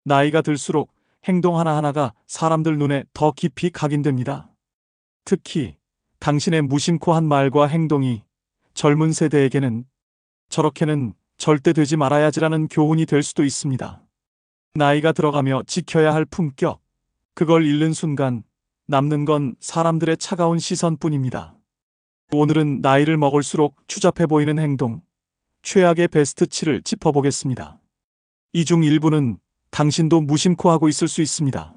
나이가 들수록 행동 하나하나가 사람들 눈에 더 깊이 각인됩니다. 특히 당신의 무심코 한 말과 행동이 젊은 세대에게는 저렇게는 절대 되지 말아야지라는 교훈이 될 수도 있습니다. 나이가 들어가며 지켜야 할 품격, 그걸 잃는 순간 남는 건 사람들의 차가운 시선뿐입니다. 오늘은 나이를 먹을수록 추잡해 보이는 행동, 최악의 베스트 7을 짚어보겠습니다. 이 중 일부는 당신도 무심코 하고 있을 수 있습니다.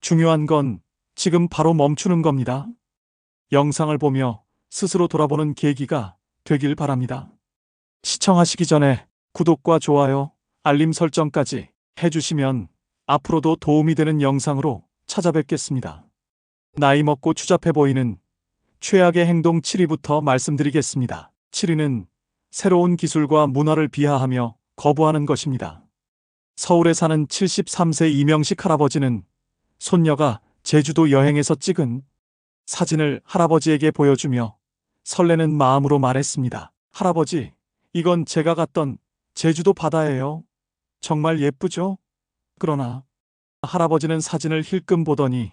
중요한 건 지금 바로 멈추는 겁니다. 영상을 보며 스스로 돌아보는 계기가 되길 바랍니다. 시청하시기 전에 구독과 좋아요, 알림 설정까지 해주시면 앞으로도 도움이 되는 영상으로 찾아뵙겠습니다. 나이 먹고 추잡해 보이는 최악의 행동 7위부터 말씀드리겠습니다. 7위는 새로운 기술과 문화를 비하하며 거부하는 것입니다. 서울에 사는 73세 이명식 할아버지는 손녀가 제주도 여행에서 찍은 사진을 할아버지에게 보여주며 설레는 마음으로 말했습니다. 할아버지, 이건 제가 갔던 제주도 바다예요. 정말 예쁘죠? 그러나 할아버지는 사진을 힐끔 보더니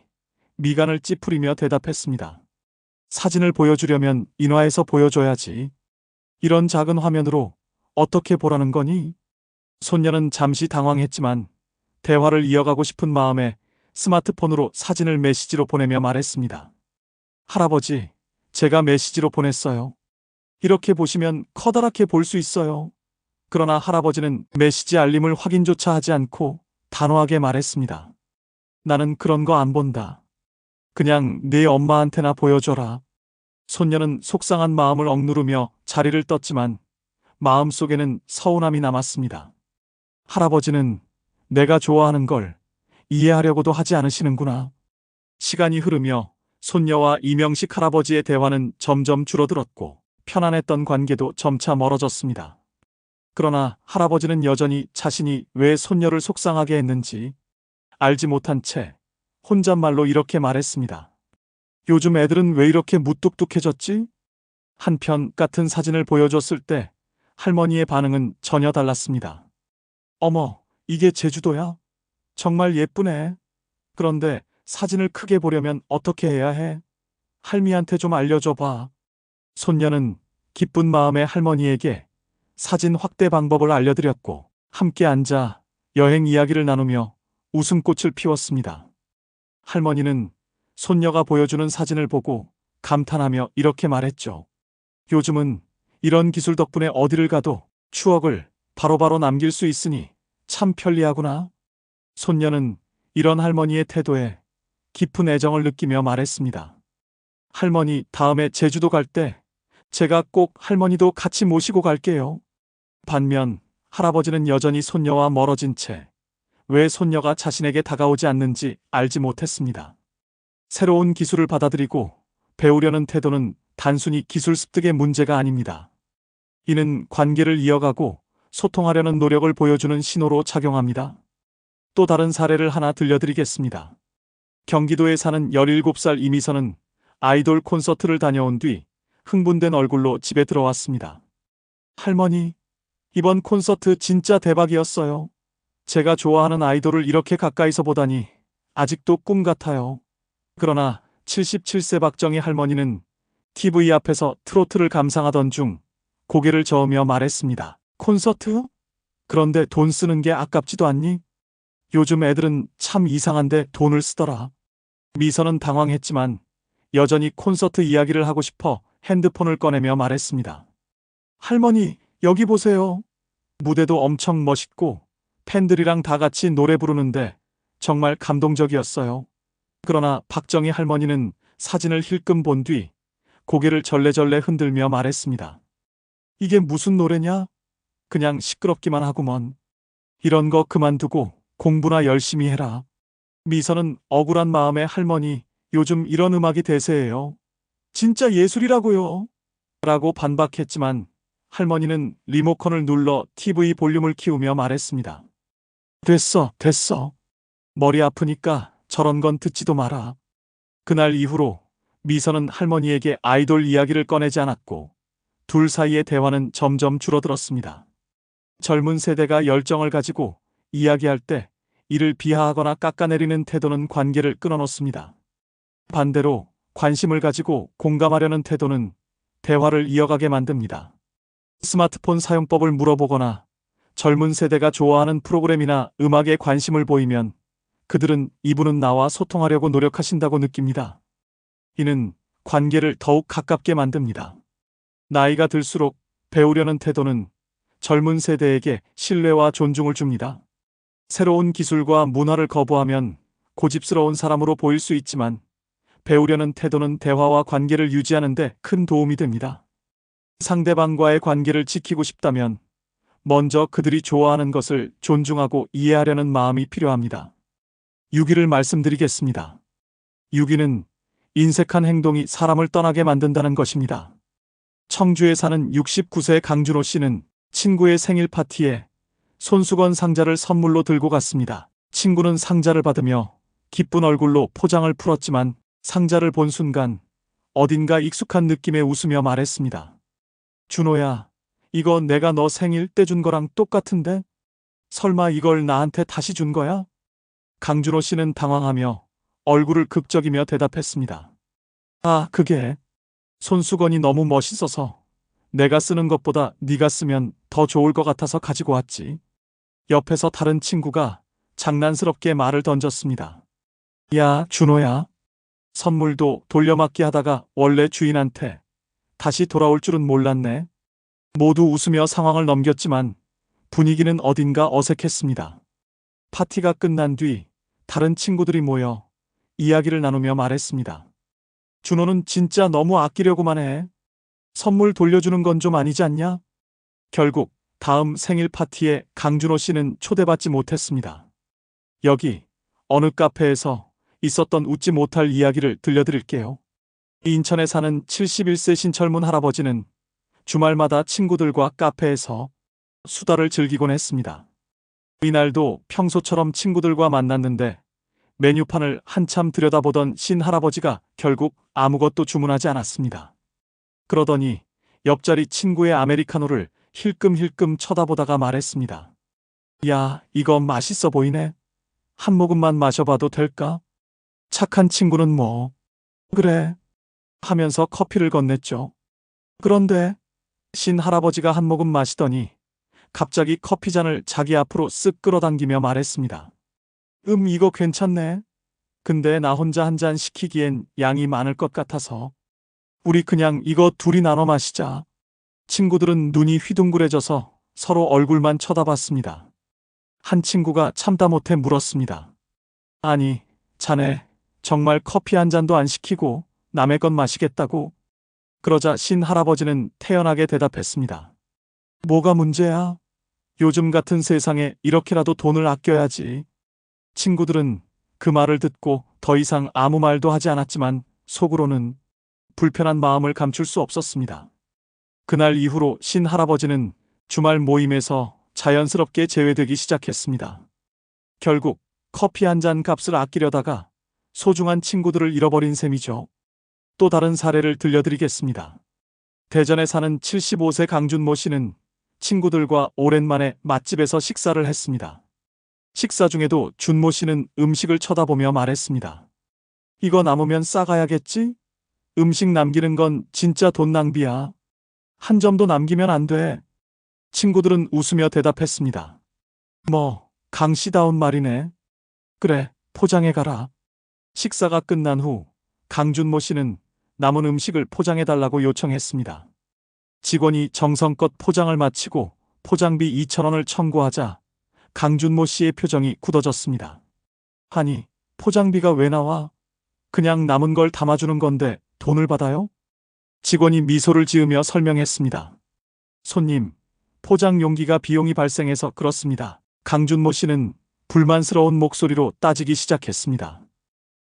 미간을 찌푸리며 대답했습니다. 사진을 보여주려면 인화해서 보여줘야지. 이런 작은 화면으로 어떻게 보라는 거니? 손녀는 잠시 당황했지만 대화를 이어가고 싶은 마음에 스마트폰으로 사진을 메시지로 보내며 말했습니다. 할아버지, 제가 메시지로 보냈어요. 이렇게 보시면 커다랗게 볼 수 있어요. 그러나 할아버지는 메시지 알림을 확인조차 하지 않고 단호하게 말했습니다. 나는 그런 거 안 본다. 그냥 네 엄마한테나 보여줘라. 손녀는 속상한 마음을 억누르며 자리를 떴지만 마음속에는 서운함이 남았습니다. 할아버지는 내가 좋아하는 걸 이해하려고도 하지 않으시는구나. 시간이 흐르며 손녀와 이명식 할아버지의 대화는 점점 줄어들었고 편안했던 관계도 점차 멀어졌습니다. 그러나 할아버지는 여전히 자신이 왜 손녀를 속상하게 했는지 알지 못한 채 혼잣말로 이렇게 말했습니다. 요즘 애들은 왜 이렇게 무뚝뚝해졌지? 한편 같은 사진을 보여줬을 때 할머니의 반응은 전혀 달랐습니다. 어머, 이게 제주도야? 정말 예쁘네. 그런데 사진을 크게 보려면 어떻게 해야 해? 할미한테 좀 알려줘봐. 손녀는 기쁜 마음에 할머니에게 사진 확대 방법을 알려드렸고 함께 앉아 여행 이야기를 나누며 웃음꽃을 피웠습니다. 할머니는 손녀가 보여주는 사진을 보고 감탄하며 이렇게 말했죠. 요즘은 이런 기술 덕분에 어디를 가도 추억을 바로바로 남길 수 있으니 참 편리하구나. 손녀는 이런 할머니의 태도에 깊은 애정을 느끼며 말했습니다. 할머니, 다음에 제주도 갈 때 제가 꼭 할머니도 같이 모시고 갈게요. 반면 할아버지는 여전히 손녀와 멀어진 채 왜 손녀가 자신에게 다가오지 않는지 알지 못했습니다. 새로운 기술을 받아들이고 배우려는 태도는 단순히 기술 습득의 문제가 아닙니다. 이는 관계를 이어가고 소통하려는 노력을 보여주는 신호로 작용합니다. 또 다른 사례를 하나 들려드리겠습니다. 경기도에 사는 17살 이미선은 아이돌 콘서트를 다녀온 뒤 흥분된 얼굴로 집에 들어왔습니다. 할머니, 이번 콘서트 진짜 대박이었어요. 제가 좋아하는 아이돌을 이렇게 가까이서 보다니 아직도 꿈 같아요. 그러나 77세 박정희 할머니는 TV 앞에서 트로트를 감상하던 중 고개를 저으며 말했습니다. 콘서트? 그런데 돈 쓰는 게 아깝지도 않니? 요즘 애들은 참 이상한데 돈을 쓰더라. 미선은 당황했지만 여전히 콘서트 이야기를 하고 싶어 핸드폰을 꺼내며 말했습니다. 할머니, 여기 보세요. 무대도 엄청 멋있고 팬들이랑 다 같이 노래 부르는데 정말 감동적이었어요. 그러나 박정희 할머니는 사진을 힐끔 본 뒤 고개를 절레절레 흔들며 말했습니다. 이게 무슨 노래냐? 그냥 시끄럽기만 하구먼. 이런 거 그만두고 공부나 열심히 해라. 미선은 억울한 마음에 할머니, 요즘 이런 음악이 대세예요. 진짜 예술이라고요. 라고 반박했지만 할머니는 리모컨을 눌러 TV 볼륨을 키우며 말했습니다. 됐어. 머리 아프니까 저런 건 듣지도 마라. 그날 이후로 미선은 할머니에게 아이돌 이야기를 꺼내지 않았고 둘 사이의 대화는 점점 줄어들었습니다. 젊은 세대가 열정을 가지고 이야기할 때 이를 비하하거나 깎아내리는 태도는 관계를 끊어놓습니다. 반대로 관심을 가지고 공감하려는 태도는 대화를 이어가게 만듭니다. 스마트폰 사용법을 물어보거나 젊은 세대가 좋아하는 프로그램이나 음악에 관심을 보이면 그들은 이분은 나와 소통하려고 노력하신다고 느낍니다. 이는 관계를 더욱 가깝게 만듭니다. 나이가 들수록 배우려는 태도는 젊은 세대에게 신뢰와 존중을 줍니다. 새로운 기술과 문화를 거부하면 고집스러운 사람으로 보일 수 있지만 배우려는 태도는 대화와 관계를 유지하는 데 큰 도움이 됩니다. 상대방과의 관계를 지키고 싶다면 먼저 그들이 좋아하는 것을 존중하고 이해하려는 마음이 필요합니다. 6위를 말씀드리겠습니다. 6위는 인색한 행동이 사람을 떠나게 만든다는 것입니다. 청주에 사는 69세 강준호 씨는 친구의 생일 파티에 손수건 상자를 선물로 들고 갔습니다. 친구는 상자를 받으며 기쁜 얼굴로 포장을 풀었지만 상자를 본 순간 어딘가 익숙한 느낌에 웃으며 말했습니다. 준호야, 이거 내가 너 생일 때 준 거랑 똑같은데? 설마 이걸 나한테 다시 준 거야? 강준호 씨는 당황하며 얼굴을 극적이며 대답했습니다. 아, 그게 손수건이 너무 멋있어서 내가 쓰는 것보다 네가 쓰면 더 좋을 것 같아서 가지고 왔지. 옆에서 다른 친구가 장난스럽게 말을 던졌습니다. 야, 준호야. 선물도 돌려막기 하다가 원래 주인한테 다시 돌아올 줄은 몰랐네. 모두 웃으며 상황을 넘겼지만 분위기는 어딘가 어색했습니다. 파티가 끝난 뒤 다른 친구들이 모여 이야기를 나누며 말했습니다. 준호는 진짜 너무 아끼려고만 해. 선물 돌려주는 건 좀 아니지 않냐? 결국 다음 생일 파티에 강준호 씨는 초대받지 못했습니다. 여기 어느 카페에서 있었던 웃지 못할 이야기를 들려드릴게요. 인천에 사는 71세 신철문 할아버지는 주말마다 친구들과 카페에서 수다를 즐기곤 했습니다. 이날도 평소처럼 친구들과 만났는데 메뉴판을 한참 들여다보던 신 할아버지가 결국 아무것도 주문하지 않았습니다. 그러더니 옆자리 친구의 아메리카노를 힐끔힐끔 쳐다보다가 말했습니다. 야, 이거 맛있어 보이네. 한 모금만 마셔봐도 될까? 착한 친구는 뭐, 그래, 하면서 커피를 건넸죠. 그런데 신 할아버지가 한 모금 마시더니 갑자기 커피잔을 자기 앞으로 쓱 끌어당기며 말했습니다. 이거 괜찮네. 근데 나 혼자 한 잔 시키기엔 양이 많을 것 같아서 우리 그냥 이거 둘이 나눠 마시자. 친구들은 눈이 휘둥그레져서 서로 얼굴만 쳐다봤습니다. 한 친구가 참다 못해 물었습니다. 아니, 자네 정말 커피 한 잔도 안 시키고 남의 것 마시겠다고? 그러자 신 할아버지는 태연하게 대답했습니다. 뭐가 문제야? 요즘 같은 세상에 이렇게라도 돈을 아껴야지. 친구들은 그 말을 듣고 더 이상 아무 말도 하지 않았지만 속으로는 불편한 마음을 감출 수 없었습니다. 그날 이후로 신 할아버지는 주말 모임에서 자연스럽게 제외되기 시작했습니다. 결국 커피 한 잔 값을 아끼려다가 소중한 친구들을 잃어버린 셈이죠. 또 다른 사례를 들려드리겠습니다. 대전에 사는 75세 강준모 씨는 친구들과 오랜만에 맛집에서 식사를 했습니다. 식사 중에도 준모 씨는 음식을 쳐다보며 말했습니다. 이거 남으면 싸가야겠지? 음식 남기는 건 진짜 돈 낭비야. 한 점도 남기면 안 돼. 친구들은 웃으며 대답했습니다. 뭐, 강씨다운 말이네. 그래, 포장해 가라. 식사가 끝난 후 강준모 씨는 남은 음식을 포장해달라고 요청했습니다. 직원이 정성껏 포장을 마치고 포장비 2,000원을 청구하자 강준모 씨의 표정이 굳어졌습니다. 아니, 포장비가 왜 나와? 그냥 남은 걸 담아주는 건데 돈을 받아요? 직원이 미소를 지으며 설명했습니다. 손님, 포장 용기가 비용이 발생해서 그렇습니다. 강준모 씨는 불만스러운 목소리로 따지기 시작했습니다.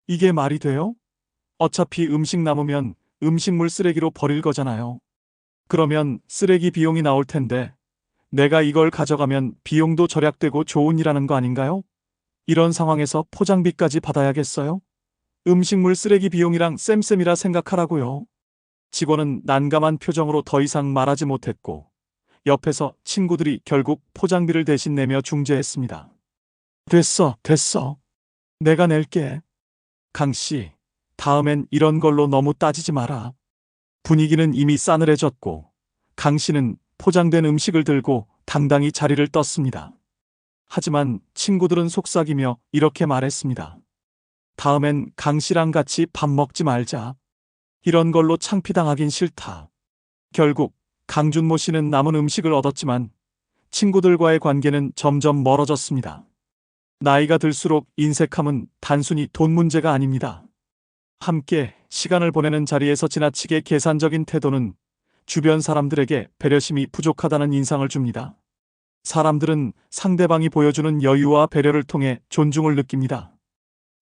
이게 말이 돼요? 어차피 음식 남으면 음식물 쓰레기로 버릴 거잖아요. 그러면 쓰레기 비용이 나올 텐데 내가 이걸 가져가면 비용도 절약되고 좋은 일하는 거 아닌가요? 이런 상황에서 포장비까지 받아야겠어요? 음식물 쓰레기 비용이랑 쌤쌤이라 생각하라고요. 직원은 난감한 표정으로 더 이상 말하지 못했고 옆에서 친구들이 결국 포장비를 대신 내며 중재했습니다. 됐어, 됐어. 내가 낼게. 강 씨, 다음엔 이런 걸로 너무 따지지 마라. 분위기는 이미 싸늘해졌고, 강 씨는 포장된 음식을 들고 당당히 자리를 떴습니다. 하지만 친구들은 속삭이며 이렇게 말했습니다. 다음엔 강 씨랑 같이 밥 먹지 말자. 이런 걸로 창피당하긴 싫다. 결국 강준모 씨는 남은 음식을 얻었지만 친구들과의 관계는 점점 멀어졌습니다. 나이가 들수록 인색함은 단순히 돈 문제가 아닙니다. 함께 시간을 보내는 자리에서 지나치게 계산적인 태도는 주변 사람들에게 배려심이 부족하다는 인상을 줍니다. 사람들은 상대방이 보여주는 여유와 배려를 통해 존중을 느낍니다.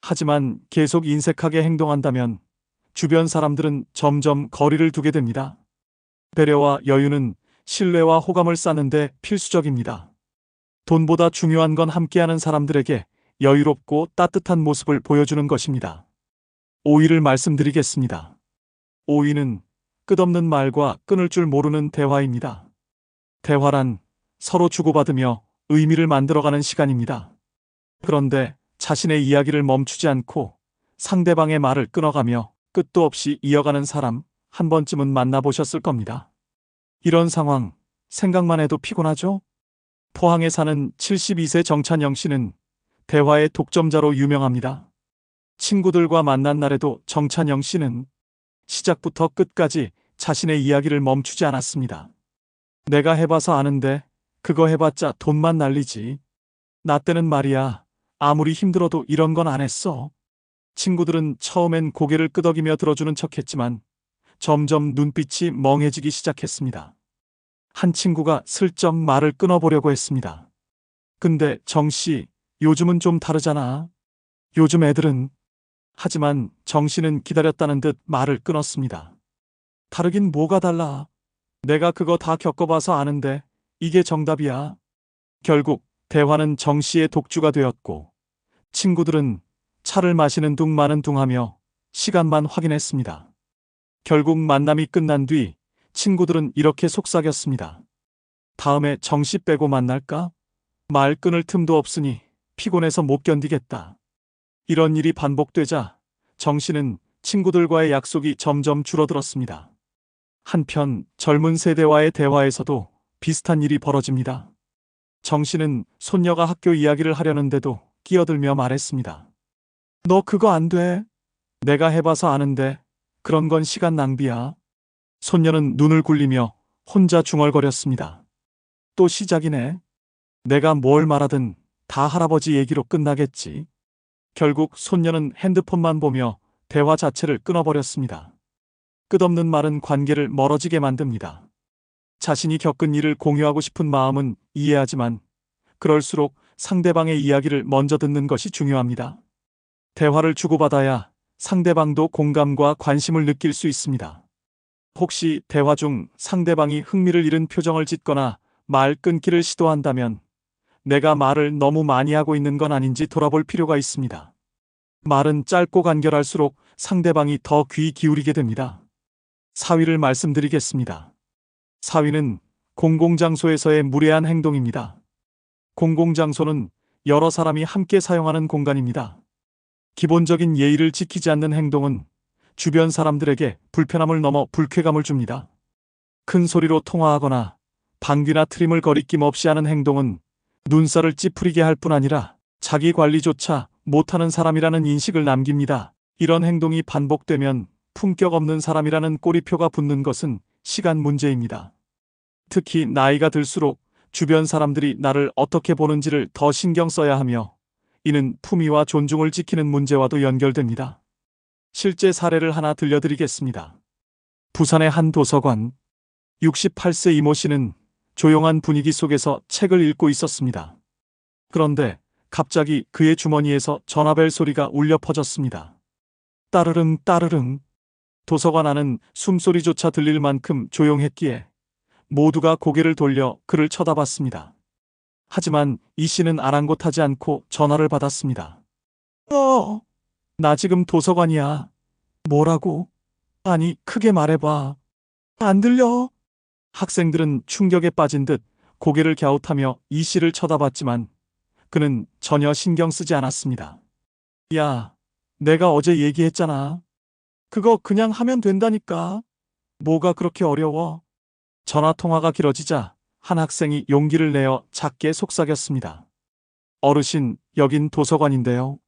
하지만 계속 인색하게 행동한다면 주변 사람들은 점점 거리를 두게 됩니다. 배려와 여유는 신뢰와 호감을 쌓는데 필수적입니다. 돈보다 중요한 건 함께하는 사람들에게 여유롭고 따뜻한 모습을 보여주는 것입니다. 5위를 말씀드리겠습니다. 5위는 끝없는 말과 끊을 줄 모르는 대화입니다. 대화란 서로 주고받으며 의미를 만들어가는 시간입니다. 그런데 자신의 이야기를 멈추지 않고 상대방의 말을 끊어가며 끝도 없이 이어가는 사람 한 번쯤은 만나보셨을 겁니다. 이런 상황 생각만 해도 피곤하죠? 포항에 사는 72세 정찬영 씨는 대화의 독점자로 유명합니다. 친구들과 만난 날에도 정찬영 씨는 시작부터 끝까지 자신의 이야기를 멈추지 않았습니다. 내가 해봐서 아는데 그거 해봤자 돈만 날리지. 나 때는 말이야. 아무리 힘들어도 이런 건 안 했어. 친구들은 처음엔 고개를 끄덕이며 들어주는 척했지만 점점 눈빛이 멍해지기 시작했습니다. 한 친구가 슬쩍 말을 끊어보려고 했습니다. 근데 정씨, 요즘은 좀 다르잖아. 요즘 애들은. 하지만 정씨는 기다렸다는 듯 말을 끊었습니다. 다르긴 뭐가 달라. 내가 그거 다 겪어봐서 아는데 이게 정답이야. 결국 대화는 정씨의 독주가 되었고 친구들은 차를 마시는 둥 마는 둥 하며 시간만 확인했습니다. 결국 만남이 끝난 뒤 친구들은 이렇게 속삭였습니다. 다음에 정씨 빼고 만날까? 말 끊을 틈도 없으니 피곤해서 못 견디겠다. 이런 일이 반복되자 정씨는 친구들과의 약속이 점점 줄어들었습니다. 한편 젊은 세대와의 대화에서도 비슷한 일이 벌어집니다. 정씨는 손녀가 학교 이야기를 하려는데도 끼어들며 말했습니다. 너 그거 안 돼. 내가 해봐서 아는데 그런 건 시간 낭비야. 손녀는 눈을 굴리며 혼자 중얼거렸습니다. 또 시작이네. 내가 뭘 말하든 다 할아버지 얘기로 끝나겠지. 결국 손녀는 핸드폰만 보며 대화 자체를 끊어버렸습니다. 끝없는 말은 관계를 멀어지게 만듭니다. 자신이 겪은 일을 공유하고 싶은 마음은 이해하지만 그럴수록 상대방의 이야기를 먼저 듣는 것이 중요합니다. 대화를 주고받아야 상대방도 공감과 관심을 느낄 수 있습니다. 혹시 대화 중 상대방이 흥미를 잃은 표정을 짓거나 말 끊기를 시도한다면 내가 말을 너무 많이 하고 있는 건 아닌지 돌아볼 필요가 있습니다. 말은 짧고 간결할수록 상대방이 더 귀 기울이게 됩니다. 4위를 말씀드리겠습니다. 4위는 공공장소에서의 무례한 행동입니다. 공공장소는 여러 사람이 함께 사용하는 공간입니다. 기본적인 예의를 지키지 않는 행동은 주변 사람들에게 불편함을 넘어 불쾌감을 줍니다. 큰 소리로 통화하거나 방귀나 트림을 거리낌 없이 하는 행동은 눈살을 찌푸리게 할 뿐 아니라 자기 관리조차 못하는 사람이라는 인식을 남깁니다. 이런 행동이 반복되면 품격 없는 사람이라는 꼬리표가 붙는 것은 시간 문제입니다. 특히 나이가 들수록 주변 사람들이 나를 어떻게 보는지를 더 신경 써야 하며 이는 품위와 존중을 지키는 문제와도 연결됩니다. 실제 사례를 하나 들려드리겠습니다. 부산의 한 도서관. 68세 이모 씨는 조용한 분위기 속에서 책을 읽고 있었습니다. 그런데 갑자기 그의 주머니에서 전화벨 소리가 울려 퍼졌습니다. 따르릉 따르릉. 도서관 안은 숨소리조차 들릴 만큼 조용했기에 모두가 고개를 돌려 그를 쳐다봤습니다. 하지만 이 씨는 아랑곳하지 않고 전화를 받았습니다. 나 지금 도서관이야. 뭐라고? 아니, 크게 말해봐. 안 들려. 학생들은 충격에 빠진 듯 고개를 갸웃하며 이 씨를 쳐다봤지만 그는 전혀 신경 쓰지 않았습니다. 야, 내가 어제 얘기했잖아. 그거 그냥 하면 된다니까. 뭐가 그렇게 어려워? 전화 통화가 길어지자 한 학생이 용기를 내어 작게 속삭였습니다. 어르신, 여긴 도서관인데요.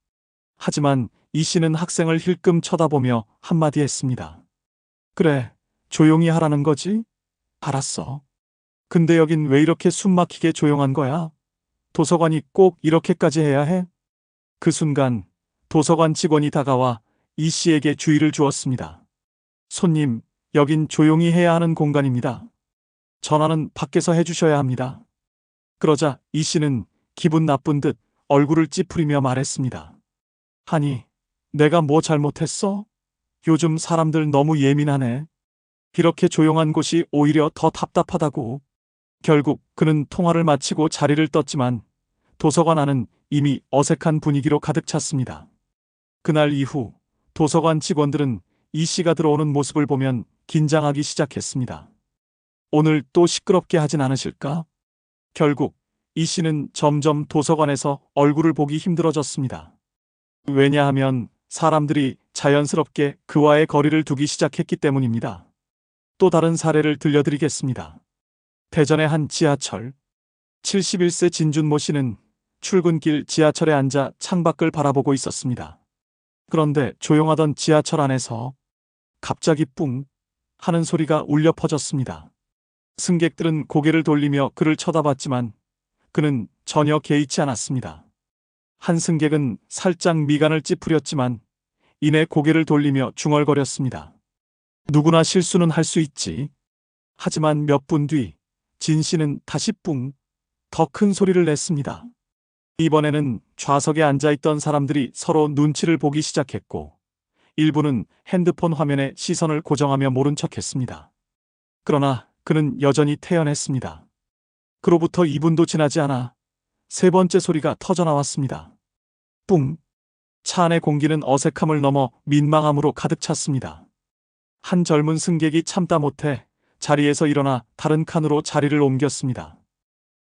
하지만 이 씨는 학생을 힐끔 쳐다보며 한마디 했습니다. 그래, 조용히 하라는 거지? 알았어. 근데 여긴 왜 이렇게 숨막히게 조용한 거야? 도서관이 꼭 이렇게까지 해야 해? 그 순간 도서관 직원이 다가와 이 씨에게 주의를 주었습니다. 손님, 여긴 조용히 해야 하는 공간입니다. 전화는 밖에서 해주셔야 합니다. 그러자 이 씨는 기분 나쁜 듯 얼굴을 찌푸리며 말했습니다. 아니, 내가 뭐 잘못했어? 요즘 사람들 너무 예민하네. 이렇게 조용한 곳이 오히려 더 답답하다고. 결국 그는 통화를 마치고 자리를 떴지만 도서관 안은 이미 어색한 분위기로 가득 찼습니다. 그날 이후 도서관 직원들은 이 씨가 들어오는 모습을 보면 긴장하기 시작했습니다. 오늘 또 시끄럽게 하진 않으실까? 결국 이 씨는 점점 도서관에서 얼굴을 보기 힘들어졌습니다. 왜냐하면 사람들이 자연스럽게 그와의 거리를 두기 시작했기 때문입니다. 또 다른 사례를 들려드리겠습니다. 대전의 한 지하철. 71세 진준모 씨는 출근길 지하철에 앉아 창밖을 바라보고 있었습니다. 그런데 조용하던 지하철 안에서 갑자기 뿡 하는 소리가 울려 퍼졌습니다. 승객들은 고개를 돌리며 그를 쳐다봤지만 그는 전혀 개의치 않았습니다. 한 승객은 살짝 미간을 찌푸렸지만 이내 고개를 돌리며 중얼거렸습니다. 누구나 실수는 할 수 있지. 하지만 몇 분 뒤 진 씨는 다시 뿡 더 큰 소리를 냈습니다. 이번에는 좌석에 앉아있던 사람들이 서로 눈치를 보기 시작했고 일부는 핸드폰 화면에 시선을 고정하며 모른 척했습니다. 그러나 그는 여전히 태연했습니다. 그로부터 2분도 지나지 않아 세 번째 소리가 터져나왔습니다. 뿡! 차 안의 공기는 어색함을 넘어 민망함으로 가득 찼습니다. 한 젊은 승객이 참다 못해 자리에서 일어나 다른 칸으로 자리를 옮겼습니다.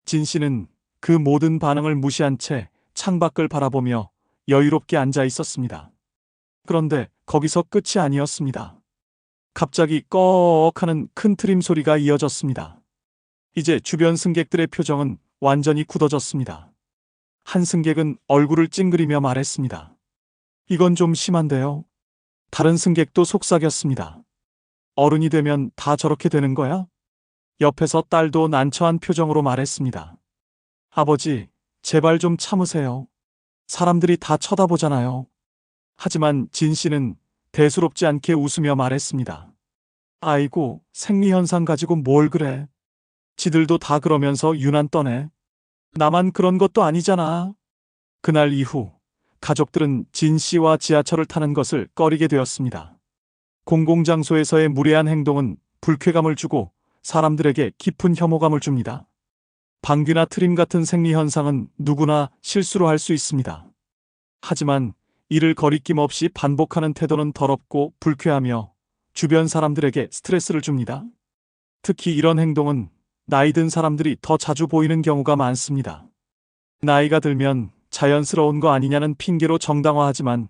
진 씨는 그 모든 반응을 무시한 채 창밖을 바라보며 여유롭게 앉아 있었습니다. 그런데 거기서 끝이 아니었습니다. 갑자기 꺼억 하는 큰 트림 소리가 이어졌습니다. 이제 주변 승객들의 표정은 완전히 굳어졌습니다. 한 승객은 얼굴을 찡그리며 말했습니다. 이건 좀 심한데요. 다른 승객도 속삭였습니다. 어른이 되면 다 저렇게 되는 거야? 옆에서 딸도 난처한 표정으로 말했습니다. 아버지, 제발 좀 참으세요. 사람들이 다 쳐다보잖아요. 하지만 진 씨는 대수롭지 않게 웃으며 말했습니다. 아이고, 생리현상 가지고 뭘 그래. 지들도 다 그러면서 유난 떠네. 나만 그런 것도 아니잖아. 그날 이후 가족들은 진 씨와 지하철을 타는 것을 꺼리게 되었습니다. 공공장소에서의 무례한 행동은 불쾌감을 주고 사람들에게 깊은 혐오감을 줍니다. 방귀나 트림 같은 생리현상은 누구나 실수로 할 수 있습니다. 하지만 이를 거리낌 없이 반복하는 태도는 더럽고 불쾌하며 주변 사람들에게 스트레스를 줍니다. 특히 이런 행동은 나이 든 사람들이 더 자주 보이는 경우가 많습니다. 나이가 들면 자연스러운 거 아니냐는 핑계로 정당화하지만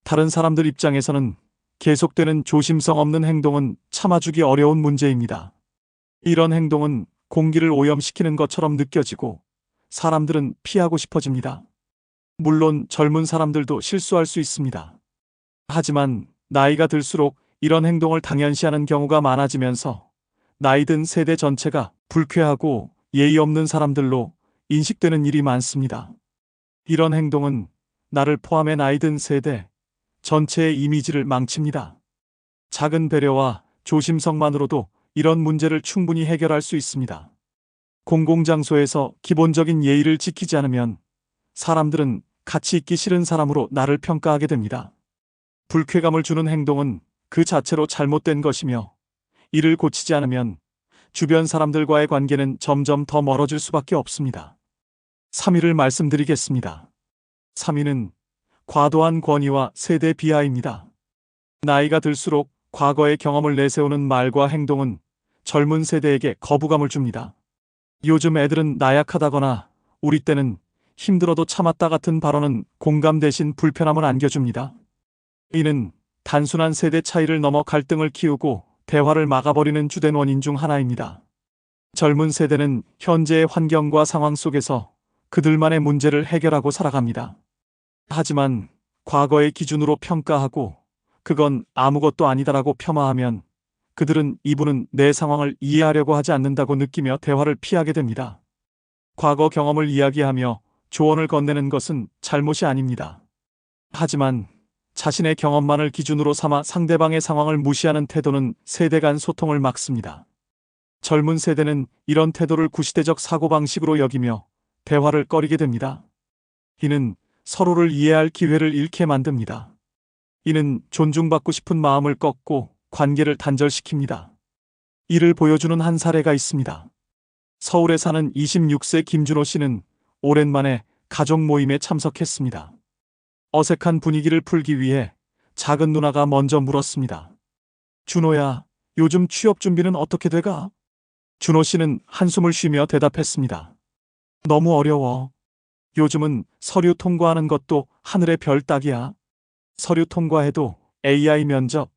다른 사람들 입장에서는 계속되는 조심성 없는 행동은 참아주기 어려운 문제입니다. 이런 행동은 공기를 오염시키는 것처럼 느껴지고 사람들은 피하고 싶어집니다. 물론 젊은 사람들도 실수할 수 있습니다. 하지만 나이가 들수록 이런 행동을 당연시하는 경우가 많아지면서 나이 든 세대 전체가 불쾌하고 예의 없는 사람들로 인식되는 일이 많습니다. 이런 행동은 나를 포함해 나이 든 세대 전체의 이미지를 망칩니다. 작은 배려와 조심성만으로도 이런 문제를 충분히 해결할 수 있습니다. 공공장소에서 기본적인 예의를 지키지 않으면 사람들은 같이 있기 싫은 사람으로 나를 평가하게 됩니다. 불쾌감을 주는 행동은 그 자체로 잘못된 것이며 이를 고치지 않으면 주변 사람들과의 관계는 점점 더 멀어질 수밖에 없습니다. 3위를 말씀드리겠습니다. 3위는 과도한 권위와 세대 비하입니다. 나이가 들수록 과거의 경험을 내세우는 말과 행동은 젊은 세대에게 거부감을 줍니다. 요즘 애들은 나약하다거나 우리 때는 힘들어도 참았다 같은 발언은 공감 대신 불편함을 안겨줍니다. 이는 단순한 세대 차이를 넘어 갈등을 키우고 대화를 막아버리는 주된 원인 중 하나입니다. 젊은 세대는 현재의 환경과 상황 속에서 그들만의 문제를 해결하고 살아갑니다. 하지만 과거의 기준으로 평가하고 그건 아무것도 아니다라고 폄하하면 그들은 이분은 내 상황을 이해하려고 하지 않는다고 느끼며 대화를 피하게 됩니다. 과거 경험을 이야기하며 조언을 건네는 것은 잘못이 아닙니다. 하지만 자신의 경험만을 기준으로 삼아 상대방의 상황을 무시하는 태도는 세대 간 소통을 막습니다. 젊은 세대는 이런 태도를 구시대적 사고방식으로 여기며 대화를 꺼리게 됩니다. 이는 서로를 이해할 기회를 잃게 만듭니다. 이는 존중받고 싶은 마음을 꺾고 관계를 단절시킵니다. 이를 보여주는 한 사례가 있습니다. 서울에 사는 26세 김준호 씨는 오랜만에 가족 모임에 참석했습니다. 어색한 분위기를 풀기 위해 작은 누나가 먼저 물었습니다. 준호야, 요즘 취업 준비는 어떻게 돼가? 준호 씨는 한숨을 쉬며 대답했습니다. 너무 어려워. 요즘은 서류 통과하는 것도 하늘의 별 따기야. 서류 통과해도 AI 면접,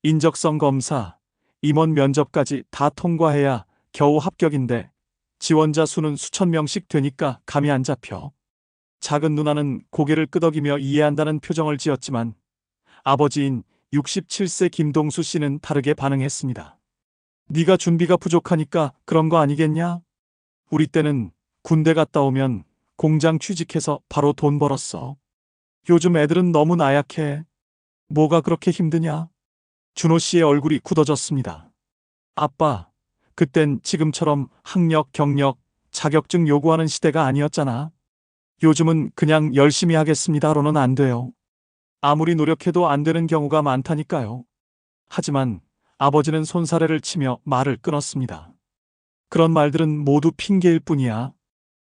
인적성 검사, 임원 면접까지 다 통과해야 겨우 합격인데 지원자 수는 수천 명씩 되니까 감이 안 잡혀. 작은 누나는 고개를 끄덕이며 이해한다는 표정을 지었지만 아버지인 67세 김동수 씨는 다르게 반응했습니다. 네가 준비가 부족하니까 그런 거 아니겠냐? 우리 때는 군대 갔다 오면 공장 취직해서 바로 돈 벌었어. 요즘 애들은 너무 나약해. 뭐가 그렇게 힘드냐? 준호 씨의 얼굴이 굳어졌습니다. 아빠, 그땐 지금처럼 학력, 경력, 자격증 요구하는 시대가 아니었잖아. 요즘은 그냥 열심히 하겠습니다로는 안 돼요. 아무리 노력해도 안 되는 경우가 많다니까요. 하지만 아버지는 손사래를 치며 말을 끊었습니다. 그런 말들은 모두 핑계일 뿐이야.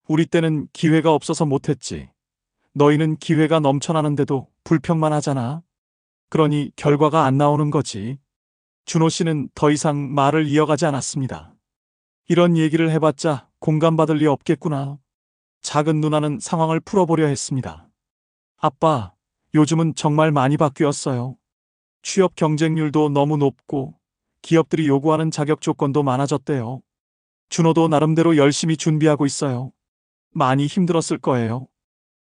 우리 때는 기회가 없어서 못했지. 너희는 기회가 넘쳐나는데도 불평만 하잖아. 그러니 결과가 안 나오는 거지. 준호 씨는 더 이상 말을 이어가지 않았습니다. 이런 얘기를 해봤자 공감받을 리 없겠구나. 작은 누나는 상황을 풀어보려 했습니다. 아빠, 요즘은 정말 많이 바뀌었어요. 취업 경쟁률도 너무 높고 기업들이 요구하는 자격 조건도 많아졌대요. 준호도 나름대로 열심히 준비하고 있어요. 많이 힘들었을 거예요.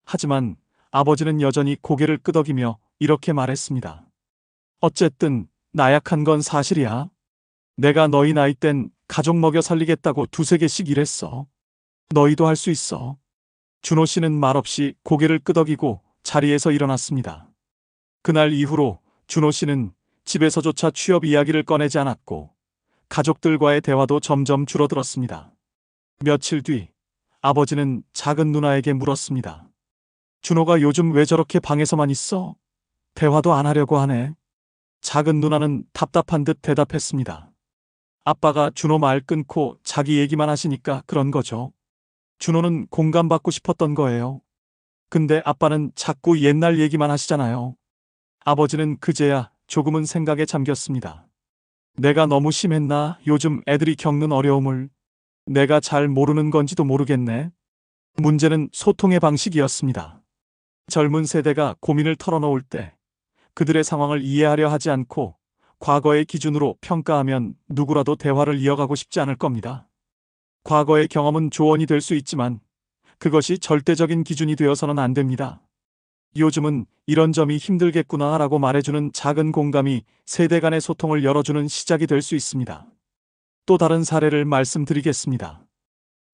하지만 아버지는 여전히 고개를 끄덕이며 이렇게 말했습니다. 어쨌든 나약한 건 사실이야. 내가 너희 나이 땐 가족 먹여 살리겠다고 두세 개씩 일했어. 너희도 할 수 있어. 준호 씨는 말없이 고개를 끄덕이고 자리에서 일어났습니다. 그날 이후로 준호 씨는 집에서조차 취업 이야기를 꺼내지 않았고 가족들과의 대화도 점점 줄어들었습니다. 며칠 뒤 아버지는 작은 누나에게 물었습니다. 준호가 요즘 왜 저렇게 방에서만 있어? 대화도 안 하려고 하네. 작은 누나는 답답한 듯 대답했습니다. 아빠가 준호 말 끊고 자기 얘기만 하시니까 그런 거죠. 준호는 공감받고 싶었던 거예요. 근데 아빠는 자꾸 옛날 얘기만 하시잖아요. 아버지는 그제야 조금은 생각에 잠겼습니다. 내가 너무 심했나? 요즘 애들이 겪는 어려움을 내가 잘 모르는 건지도 모르겠네. 문제는 소통의 방식이었습니다. 젊은 세대가 고민을 털어놓을 때 그들의 상황을 이해하려 하지 않고 과거의 기준으로 평가하면 누구라도 대화를 이어가고 싶지 않을 겁니다. 과거의 경험은 조언이 될 수 있지만 그것이 절대적인 기준이 되어서는 안 됩니다. 요즘은 이런 점이 힘들겠구나라고 말해주는 작은 공감이 세대 간의 소통을 열어주는 시작이 될 수 있습니다. 또 다른 사례를 말씀드리겠습니다.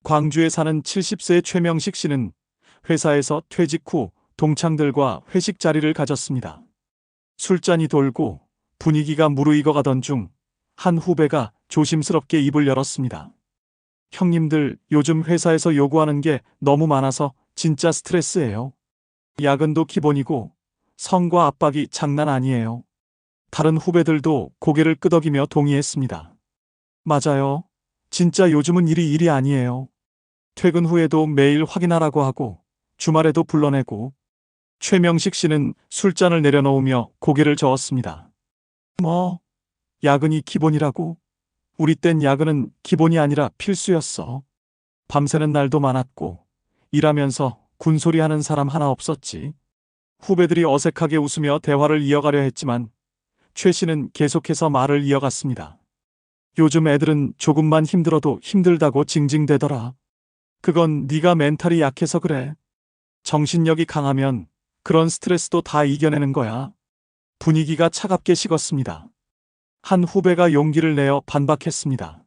광주에 사는 70세의 최명식 씨는 회사에서 퇴직 후 동창들과 회식 자리를 가졌습니다. 술잔이 돌고 분위기가 무르익어 가던 중 한 후배가 조심스럽게 입을 열었습니다. 형님들, 요즘 회사에서 요구하는 게 너무 많아서 진짜 스트레스예요. 야근도 기본이고 성과 압박이 장난 아니에요. 다른 후배들도 고개를 끄덕이며 동의했습니다. 맞아요. 진짜 요즘은 일이 아니에요. 퇴근 후에도 매일 확인하라고 하고 주말에도 불러내고. 최명식 씨는 술잔을 내려놓으며 고개를 저었습니다. 뭐, 야근이 기본이라고? 우리 땐 야근은 기본이 아니라 필수였어. 밤새는 날도 많았고 일하면서 군소리하는 사람 하나 없었지. 후배들이 어색하게 웃으며 대화를 이어가려 했지만 최 씨는 계속해서 말을 이어갔습니다. 요즘 애들은 조금만 힘들어도 힘들다고 징징대더라. 그건 네가 멘탈이 약해서 그래. 정신력이 강하면 그런 스트레스도 다 이겨내는 거야. 분위기가 차갑게 식었습니다. 한 후배가 용기를 내어 반박했습니다.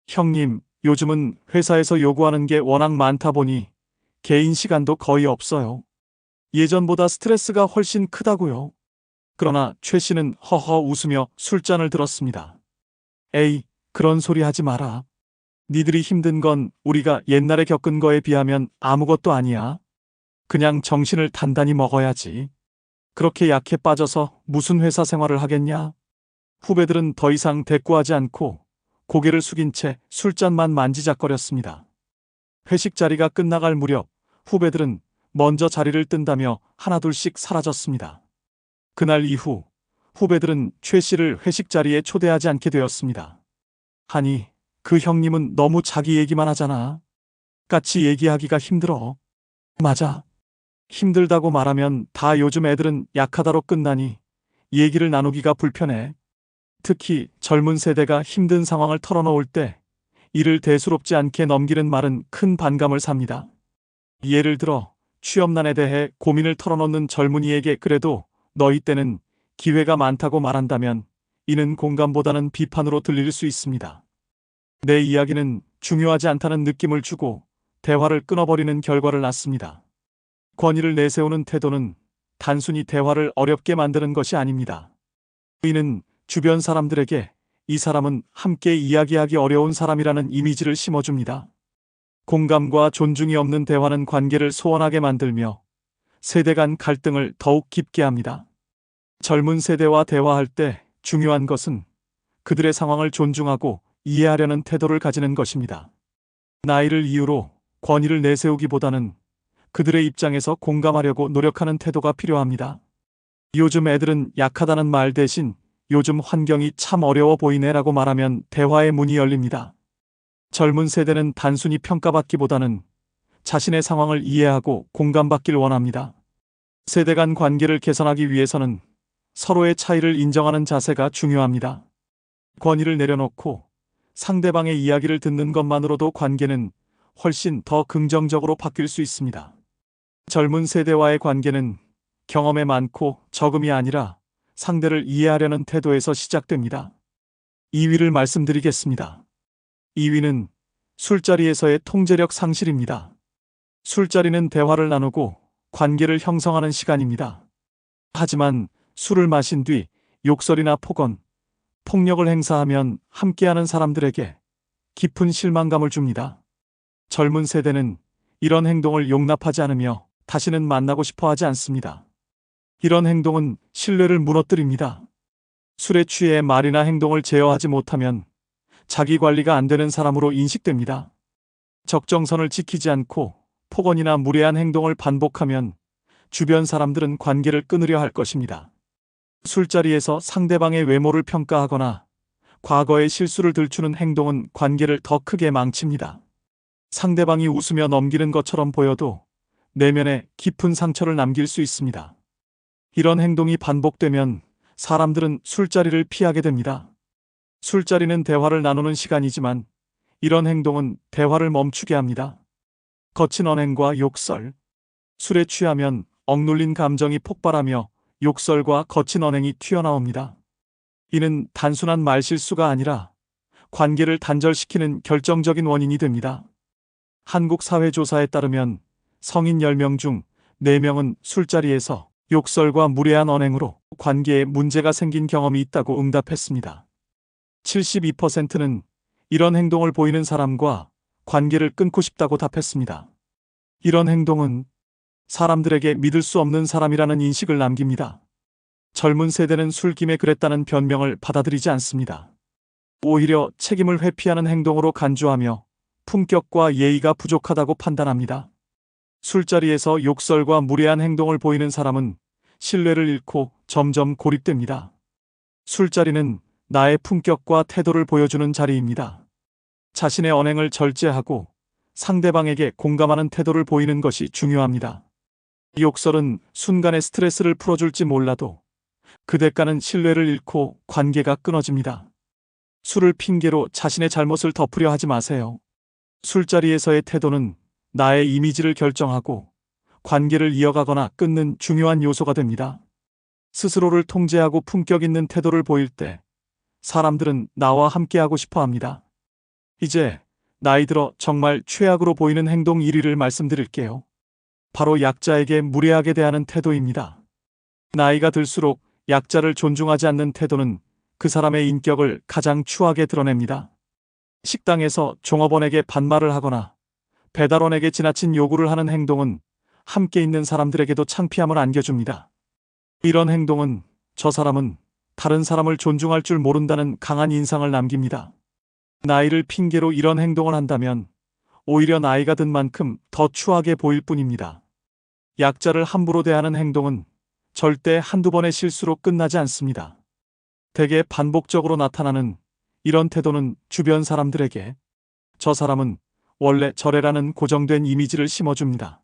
형님, 요즘은 회사에서 요구하는 게 워낙 많다 보니 개인 시간도 거의 없어요. 예전보다 스트레스가 훨씬 크다고요. 그러나 최 씨는 허허 웃으며 술잔을 들었습니다. 에이, 그런 소리 하지 마라. 니들이 힘든 건 우리가 옛날에 겪은 거에 비하면 아무것도 아니야. 그냥 정신을 단단히 먹어야지. 그렇게 약해 빠져서 무슨 회사 생활을 하겠냐? 후배들은 더 이상 대꾸하지 않고 고개를 숙인 채 술잔만 만지작거렸습니다. 회식 자리가 끝나갈 무렵 후배들은 먼저 자리를 뜬다며 하나둘씩 사라졌습니다. 그날 이후 후배들은 최 씨를 회식 자리에 초대하지 않게 되었습니다. 아니, 그 형님은 너무 자기 얘기만 하잖아. 같이 얘기하기가 힘들어. 맞아. 힘들다고 말하면 다 요즘 애들은 약하다로 끝나니 얘기를 나누기가 불편해. 특히 젊은 세대가 힘든 상황을 털어놓을 때 이를 대수롭지 않게 넘기는 말은 큰 반감을 삽니다. 예를 들어 취업난에 대해 고민을 털어놓는 젊은이에게 그래도 너희 때는 기회가 많다고 말한다면 이는 공감보다는 비판으로 들릴 수 있습니다. 내 이야기는 중요하지 않다는 느낌을 주고 대화를 끊어버리는 결과를 낳습니다. 권위를 내세우는 태도는 단순히 대화를 어렵게 만드는 것이 아닙니다. 이는 주변 사람들에게 이 사람은 함께 이야기하기 어려운 사람이라는 이미지를 심어줍니다. 공감과 존중이 없는 대화는 관계를 소원하게 만들며 세대 간 갈등을 더욱 깊게 합니다. 젊은 세대와 대화할 때 중요한 것은 그들의 상황을 존중하고 이해하려는 태도를 가지는 것입니다. 나이를 이유로 권위를 내세우기보다는 그들의 입장에서 공감하려고 노력하는 태도가 필요합니다. 요즘 애들은 약하다는 말 대신 요즘 환경이 참 어려워 보이네라고 말하면 대화의 문이 열립니다. 젊은 세대는 단순히 평가받기보다는 자신의 상황을 이해하고 공감받길 원합니다. 세대 간 관계를 개선하기 위해서는 서로의 차이를 인정하는 자세가 중요합니다. 권위를 내려놓고 상대방의 이야기를 듣는 것만으로도 관계는 훨씬 더 긍정적으로 바뀔 수 있습니다. 젊은 세대와의 관계는 경험에 많고 적음이 아니라 상대를 이해하려는 태도에서 시작됩니다. 2위를 말씀드리겠습니다. 2위는 술자리에서의 통제력 상실입니다. 술자리는 대화를 나누고 관계를 형성하는 시간입니다. 하지만 술을 마신 뒤 욕설이나 폭언, 폭력을 행사하면 함께하는 사람들에게 깊은 실망감을 줍니다. 젊은 세대는 이런 행동을 용납하지 않으며 다시는 만나고 싶어 하지 않습니다. 이런 행동은 신뢰를 무너뜨립니다. 술에 취해 말이나 행동을 제어하지 못하면 자기 관리가 안 되는 사람으로 인식됩니다. 적정선을 지키지 않고 폭언이나 무례한 행동을 반복하면 주변 사람들은 관계를 끊으려 할 것입니다. 술자리에서 상대방의 외모를 평가하거나 과거의 실수를 들추는 행동은 관계를 더 크게 망칩니다. 상대방이 웃으며 넘기는 것처럼 보여도 내면에 깊은 상처를 남길 수 있습니다. 이런 행동이 반복되면 사람들은 술자리를 피하게 됩니다. 술자리는 대화를 나누는 시간이지만 이런 행동은 대화를 멈추게 합니다. 거친 언행과 욕설. 술에 취하면 억눌린 감정이 폭발하며 욕설과 거친 언행이 튀어나옵니다. 이는 단순한 말실수가 아니라 관계를 단절시키는 결정적인 원인이 됩니다. 한국 사회조사에 따르면 성인 10명 중 4명은 술자리에서 욕설과 무례한 언행으로 관계에 문제가 생긴 경험이 있다고 응답했습니다. 72%는 이런 행동을 보이는 사람과 관계를 끊고 싶다고 답했습니다. 이런 행동은 사람들에게 믿을 수 없는 사람이라는 인식을 남깁니다. 젊은 세대는 술김에 그랬다는 변명을 받아들이지 않습니다. 오히려 책임을 회피하는 행동으로 간주하며 품격과 예의가 부족하다고 판단합니다. 술자리에서 욕설과 무례한 행동을 보이는 사람은 신뢰를 잃고 점점 고립됩니다. 술자리는 나의 품격과 태도를 보여주는 자리입니다. 자신의 언행을 절제하고 상대방에게 공감하는 태도를 보이는 것이 중요합니다. 욕설은 순간의 스트레스를 풀어줄지 몰라도 그 대가는 신뢰를 잃고 관계가 끊어집니다. 술을 핑계로 자신의 잘못을 덮으려 하지 마세요. 술자리에서의 태도는 나의 이미지를 결정하고 관계를 이어가거나 끊는 중요한 요소가 됩니다. 스스로를 통제하고 품격 있는 태도를 보일 때 사람들은 나와 함께하고 싶어 합니다. 이제 나이 들어 정말 최악으로 보이는 행동 1위를 말씀드릴게요. 바로 약자에게 무례하게 대하는 태도입니다. 나이가 들수록 약자를 존중하지 않는 태도는 그 사람의 인격을 가장 추하게 드러냅니다. 식당에서 종업원에게 반말을 하거나 배달원에게 지나친 요구를 하는 행동은 함께 있는 사람들에게도 창피함을 안겨줍니다. 이런 행동은 저 사람은 다른 사람을 존중할 줄 모른다는 강한 인상을 남깁니다. 나이를 핑계로 이런 행동을 한다면 오히려 나이가 든 만큼 더 추하게 보일 뿐입니다. 약자를 함부로 대하는 행동은 절대 한두 번의 실수로 끝나지 않습니다. 대개 반복적으로 나타나는 이런 태도는 주변 사람들에게 저 사람은 원래 저래라는 고정된 이미지를 심어줍니다.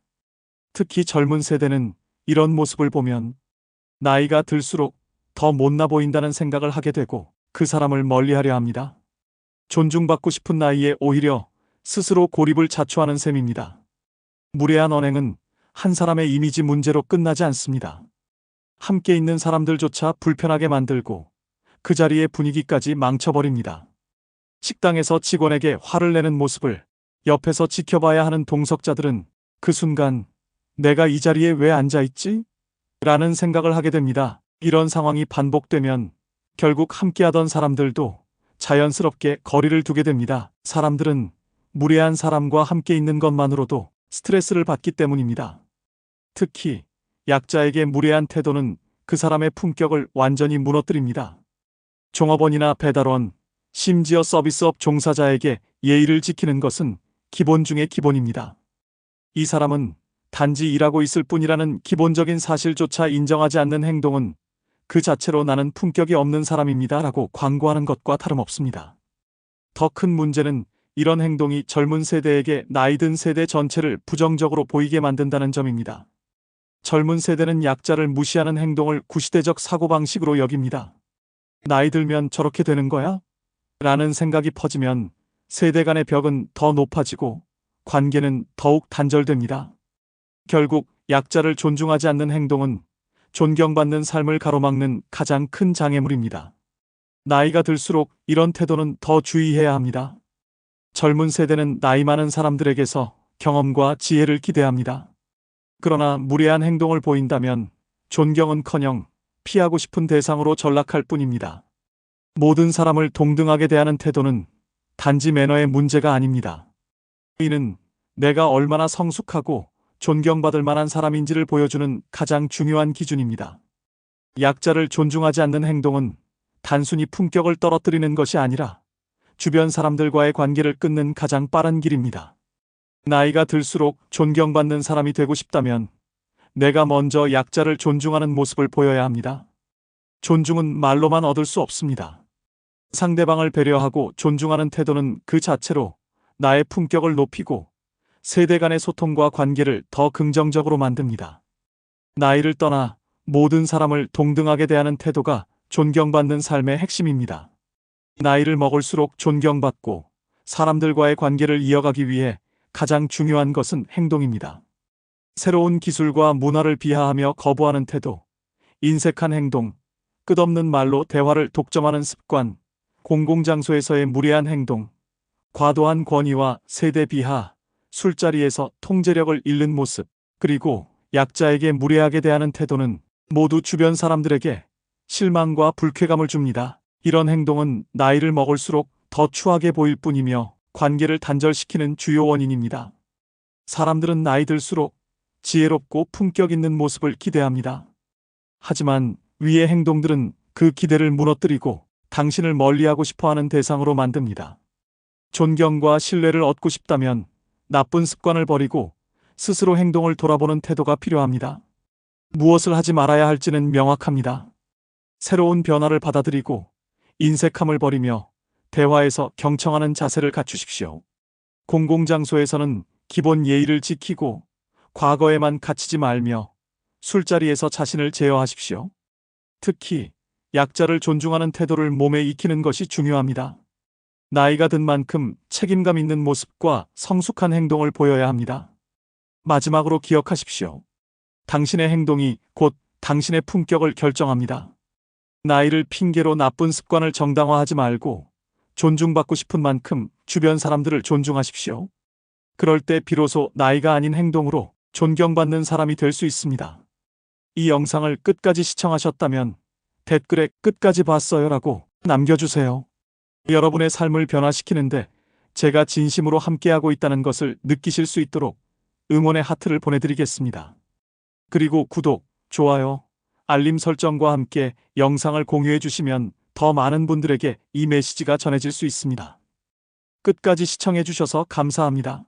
특히 젊은 세대는 이런 모습을 보면 나이가 들수록 더 못나 보인다는 생각을 하게 되고 그 사람을 멀리하려 합니다. 존중받고 싶은 나이에 오히려 스스로 고립을 자초하는 셈입니다. 무례한 언행은 한 사람의 이미지 문제로 끝나지 않습니다. 함께 있는 사람들조차 불편하게 만들고 그 자리의 분위기까지 망쳐버립니다. 식당에서 직원에게 화를 내는 모습을 옆에서 지켜봐야 하는 동석자들은 그 순간 내가 이 자리에 왜 앉아있지? 라는 생각을 하게 됩니다. 이런 상황이 반복되면 결국 함께하던 사람들도 자연스럽게 거리를 두게 됩니다. 사람들은 무례한 사람과 함께 있는 것만으로도 스트레스를 받기 때문입니다. 특히 약자에게 무례한 태도는 그 사람의 품격을 완전히 무너뜨립니다. 종업원이나 배달원, 심지어 서비스업 종사자에게 예의를 지키는 것은 기본 중의 기본입니다. 이 사람은 단지 일하고 있을 뿐이라는 기본적인 사실조차 인정하지 않는 행동은 그 자체로 나는 품격이 없는 사람입니다 라고 광고하는 것과 다름없습니다. 더 큰 문제는 이런 행동이 젊은 세대에게 나이 든 세대 전체를 부정적으로 보이게 만든다는 점입니다. 젊은 세대는 약자를 무시하는 행동을 구시대적 사고방식으로 여깁니다. 나이 들면 저렇게 되는 거야? 라는 생각이 퍼지면 세대 간의 벽은 더 높아지고 관계는 더욱 단절됩니다. 결국 약자를 존중하지 않는 행동은 존경받는 삶을 가로막는 가장 큰 장애물입니다. 나이가 들수록 이런 태도는 더 주의해야 합니다. 젊은 세대는 나이 많은 사람들에게서 경험과 지혜를 기대합니다. 그러나 무례한 행동을 보인다면 존경은커녕 피하고 싶은 대상으로 전락할 뿐입니다. 모든 사람을 동등하게 대하는 태도는 단지 매너의 문제가 아닙니다. 이는 내가 얼마나 성숙하고 존경받을 만한 사람인지를 보여주는 가장 중요한 기준입니다. 약자를 존중하지 않는 행동은 단순히 품격을 떨어뜨리는 것이 아니라 주변 사람들과의 관계를 끊는 가장 빠른 길입니다. 나이가 들수록 존경받는 사람이 되고 싶다면 내가 먼저 약자를 존중하는 모습을 보여야 합니다. 존중은 말로만 얻을 수 없습니다. 상대방을 배려하고 존중하는 태도는 그 자체로 나의 품격을 높이고 세대 간의 소통과 관계를 더 긍정적으로 만듭니다. 나이를 떠나 모든 사람을 동등하게 대하는 태도가 존경받는 삶의 핵심입니다. 나이를 먹을수록 존경받고 사람들과의 관계를 이어가기 위해 가장 중요한 것은 행동입니다. 새로운 기술과 문화를 비하하며 거부하는 태도, 인색한 행동, 끝없는 말로 대화를 독점하는 습관, 공공장소에서의 무례한 행동, 과도한 권위와 세대 비하, 술자리에서 통제력을 잃는 모습, 그리고 약자에게 무례하게 대하는 태도는 모두 주변 사람들에게 실망과 불쾌감을 줍니다. 이런 행동은 나이를 먹을수록 더 추하게 보일 뿐이며 관계를 단절시키는 주요 원인입니다. 사람들은 나이 들수록 지혜롭고 품격 있는 모습을 기대합니다. 하지만 위의 행동들은 그 기대를 무너뜨리고 당신을 멀리하고 싶어하는 대상으로 만듭니다. 존경과 신뢰를 얻고 싶다면 나쁜 습관을 버리고 스스로 행동을 돌아보는 태도가 필요합니다. 무엇을 하지 말아야 할지는 명확합니다. 새로운 변화를 받아들이고 인색함을 버리며 대화에서 경청하는 자세를 갖추십시오. 공공장소에서는 기본 예의를 지키고 과거에만 갇히지 말며 술자리에서 자신을 제어하십시오. 특히 약자를 존중하는 태도를 몸에 익히는 것이 중요합니다. 나이가 든 만큼 책임감 있는 모습과 성숙한 행동을 보여야 합니다. 마지막으로 기억하십시오. 당신의 행동이 곧 당신의 품격을 결정합니다. 나이를 핑계로 나쁜 습관을 정당화하지 말고 존중받고 싶은 만큼 주변 사람들을 존중하십시오. 그럴 때 비로소 나이가 아닌 행동으로 존경받는 사람이 될 수 있습니다. 이 영상을 끝까지 시청하셨다면 댓글에 끝까지 봤어요라고 남겨주세요. 여러분의 삶을 변화시키는데 제가 진심으로 함께하고 있다는 것을 느끼실 수 있도록 응원의 하트를 보내드리겠습니다. 그리고 구독, 좋아요, 알림 설정과 함께 영상을 공유해 주시면 더 많은 분들에게 이 메시지가 전해질 수 있습니다. 끝까지 시청해 주셔서 감사합니다.